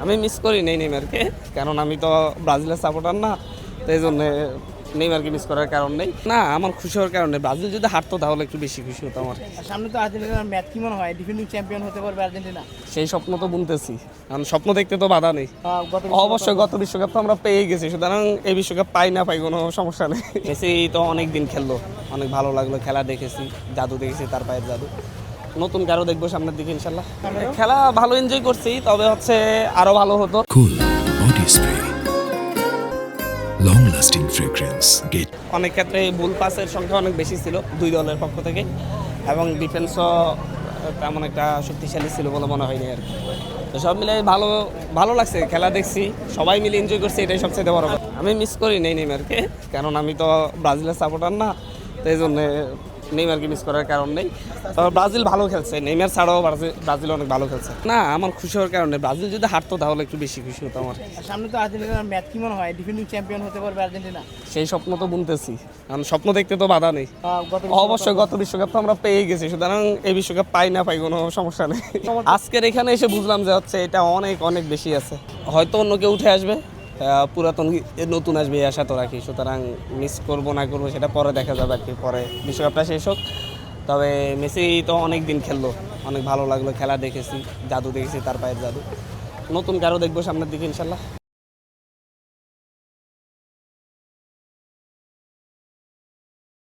আমি মিস করি নেই নেইমারকে, কারণ আমি তো ব্রাজিলের সাপোর্টার না, তো এই জন্য নেইমারকে মিস করার কারণ নেই। না, আমার খুশি হওয়ার কারণে ব্রাজিল যদি হারতো তাহলে একটু বেশি খুশি হতো আমার। সামনে তো আর্জেন্টিনার ম্যাচ, কি মনে হয় ডিফেন্ডিং চ্যাম্পিয়ন হতে পারবে আর্জেন্টিনা? সেই স্বপ্ন তো বুনতেছি, কারণ স্বপ্ন দেখতে তো বাধা নেই। গত অবশ্যই গত বিশ্বকাপ তো আমরা পেয়ে গেছি, সুতরাং এই বিশ্বকাপ পাই না পাই কোনো সমস্যা নেই। মেসি তো অনেক দিন খেললো, অনেক ভালো লাগলো, খেলা দেখেছি, জাদু দেখেছি, তার পায়ের জাদু। নতুন কারো দেখবো সামনের দিকে ইনশাল্লাহ। খেলা ভালো এনজয় করছি, তবে হচ্ছে আরো ভালো হতো। Cool body spray, long lasting fragrance, get অনেক ক্ষেত্রে ভুল পাসের সংখ্যা অনেক বেশি ছিল দুই দলের পক্ষ থেকে, এবং ডিফেন্সও তেমন একটা শক্তিশালী ছিল বলে মনে হয়নি আর কি। তো সব মিলে ভালো ভালো লাগছে, খেলা দেখছি, সবাই মিলে এনজয় করছি, এটাই সবচেয়ে বড় কথা। আমি মিস করি নেইমারকে, কারণ আমি তো ব্রাজিলের সাপোর্টার না, তো এই জন্য নেইমারকে মিস করার কারণ নেই। তবে ব্রাজিল ভালো খেলছে, নেইমার ছাড়াও ব্রাজিল অনেক ভালো খেলছে। না, আমার খুশি হওয়ার কারণে ব্রাজিল যদি হারতো তাহলে একটু বেশি খুশি হতো আমার। সামনে তো আর্জেন্টিনার ম্যাচ, কি মনে হয় ডিফেন্ডিং চ্যাম্পিয়ন হতে পারবে আর্জেন্টিনা? সেই স্বপ্ন তো বুনতেছি, কারণ স্বপ্ন দেখতে তো বাধা নেই। গত অবশ্যই গত বিশ্বকাপ তো আমরা পেয়ে গেছি, সুতরাং এই বিশ্বকাপ পাই না পাই কোনো সমস্যা নেই। আজকের এখানে এসে বুঝলাম যে হচ্ছে এটা অনেক অনেক বেশি আছে, হয়তো অন্য কেউ উঠে আসবে, পুরাতন নতুন আসবে এই আশা তো রাখি। সুতরাং মিস করবো না করবো সেটা পরে দেখা যাবে আর কি, পরে বিশ্বকাপটা শেষ হোক। তবে মেসি তো অনেক দিন খেললো, অনেক ভালো লাগলো, খেলা দেখেছি, জাদু দেখেছি, তার পায়ের জাদু। নতুন কারো দেখবো সামনের দিকে ইনশাল্লাহ।